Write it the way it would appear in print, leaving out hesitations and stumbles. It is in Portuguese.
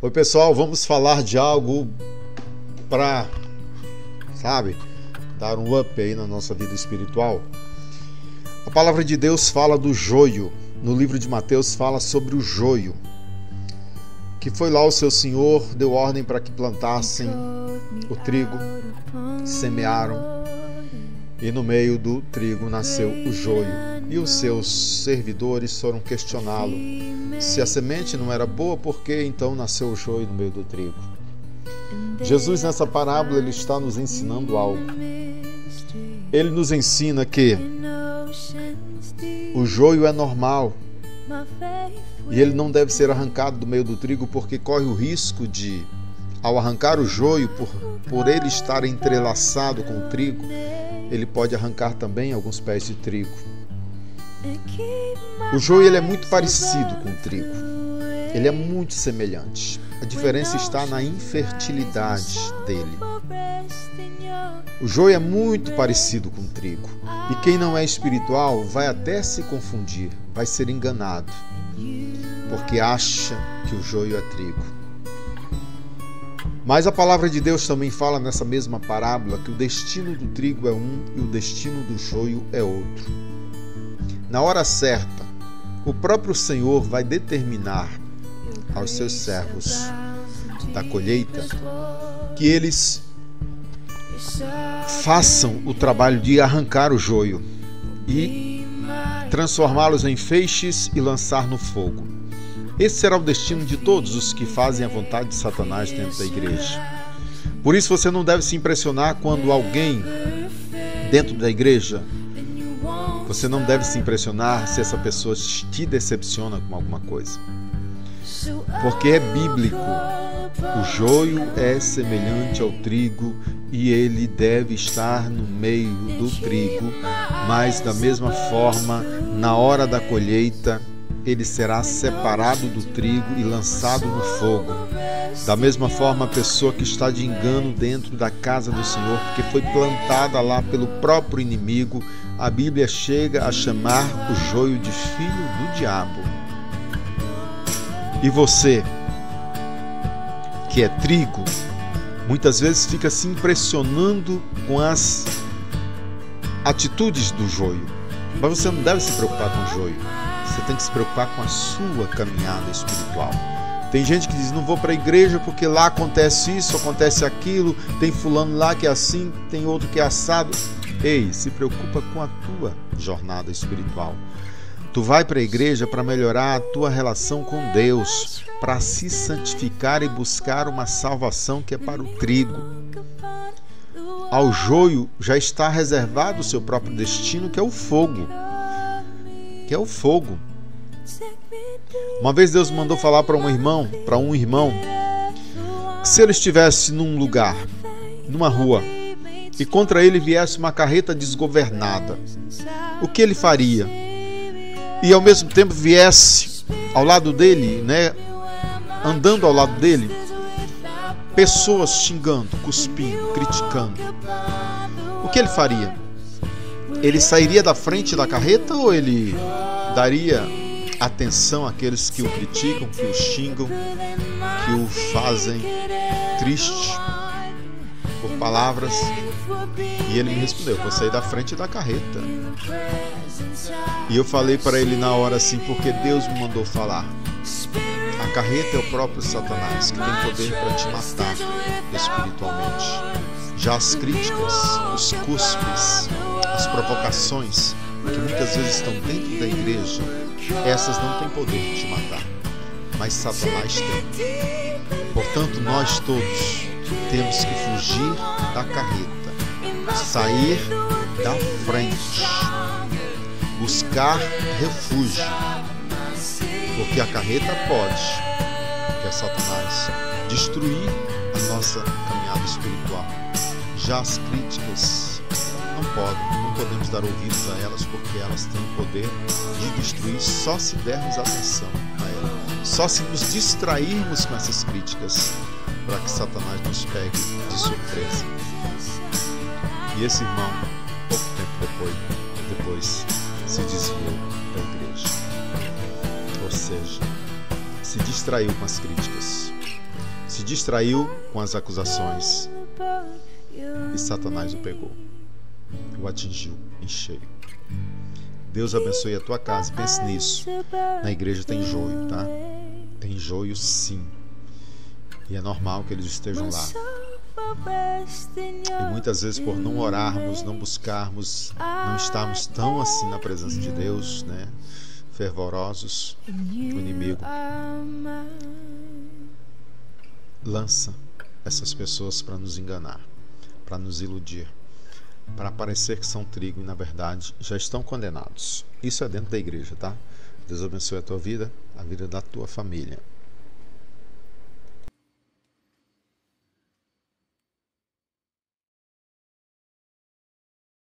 Oi pessoal, vamos falar de algo para, dar um up aí na nossa vida espiritual. A palavra de Deus fala do joio. No livro de Mateus fala sobre o joio, que foi lá o seu Senhor, deu ordem para que plantassem o trigo, semearam, e no meio do trigo nasceu o joio. E os seus servidores foram questioná-lo se a semente não era boa, por que então nasceu o joio no meio do trigo? Jesus, nessa parábola, ele está nos ensinando algo. Ele nos ensina que o joio é normal e ele não deve ser arrancado do meio do trigo, porque corre o risco de, ao arrancar o joio, por ele estar entrelaçado com o trigo, ele pode arrancar também alguns pés de trigo. O joio ele é muito parecido com o trigo. Ele é muito semelhante. A diferença está na infertilidade dele. O joio é muito parecido com o trigo. E quem não é espiritual vai até se confundir, vai ser enganado, porque acha que o joio é trigo. Mas a palavra de Deus também fala nessa mesma parábola que o destino do trigo é um e o destino do joio é outro. Na hora certa, o próprio Senhor vai determinar aos seus servos da colheita que eles façam o trabalho de arrancar o joio e transformá-los em feixes e lançar no fogo. Esse será o destino de todos os que fazem a vontade de Satanás dentro da igreja. Por isso você não deve se impressionar quando alguém dentro da igreja, você não deve se impressionar se essa pessoa te decepciona com alguma coisa. Porque é bíblico. O joio é semelhante ao trigo e ele deve estar no meio do trigo, mas da mesma forma, na hora da colheita, ele será separado do trigo e lançado no fogo. Da mesma forma, a pessoa que está de engano dentro da casa do Senhor, porque foi plantada lá pelo próprio inimigo, a Bíblia chega a chamar o joio de filho do diabo. E você, que é trigo, muitas vezes fica se impressionando com as atitudes do joio. Mas você não deve se preocupar com o joio. Você tem que se preocupar com a sua caminhada espiritual. Tem gente que diz, não vou para a igreja porque lá acontece isso, acontece aquilo, tem fulano lá que é assim, tem outro que é assado. Ei, se preocupa com a tua jornada espiritual. Tu vai para a igreja para melhorar a tua relação com Deus, para se santificar e buscar uma salvação que é para o trigo. Ao joio já está reservado o seu próprio destino, que é o fogo. Uma vez Deus mandou falar para um irmão, que se ele estivesse num lugar, numa rua, e contra ele viesse uma carreta desgovernada, o que ele faria? E ao mesmo tempo viesse ao lado dele, andando ao lado dele, pessoas xingando, cuspindo, criticando. O que ele faria? Ele sairia da frente da carreta ou ele daria atenção àqueles que o criticam, que o xingam, que o fazem triste por palavras? E ele me respondeu, vou sair da frente da carreta. E eu falei para ele na hora assim, porque Deus me mandou falar. A carreta é o próprio Satanás, que tem poder para te matar espiritualmente. Já as críticas, os cuspes, as provocações, que muitas vezes estão dentro da igreja, essas não têm poder de te matar, mas Satanás tem. Portanto, nós todos temos que fugir da carreta, sair da frente, buscar refúgio, porque a carreta pode, que é Satanás, destruir a nossa caminhada espiritual. Já as críticas não podemos dar ouvidos a elas, porque elas têm o poder de destruir só se dermos atenção a elas, só se nos distrairmos com essas críticas, para que Satanás nos pegue de surpresa. E esse irmão, pouco tempo depois se desviou da igreja. Ou seja, se distraiu com as críticas. distraiu com as acusações e Satanás o pegou, o atingiu em cheio. Deus abençoe a tua casa. Pense nisso. Na igreja tem joio, tá? Tem joio, sim. E é normal que eles estejam lá. E muitas vezes, por não orarmos, não buscarmos, não estarmos tão assim na presença de Deus, né? Fervorosos, o inimigo lança essas pessoas para nos enganar, para nos iludir, para parecer que são trigo e na verdade já estão condenados. Isso é dentro da igreja, tá? Deus abençoe a tua vida, a vida da tua família.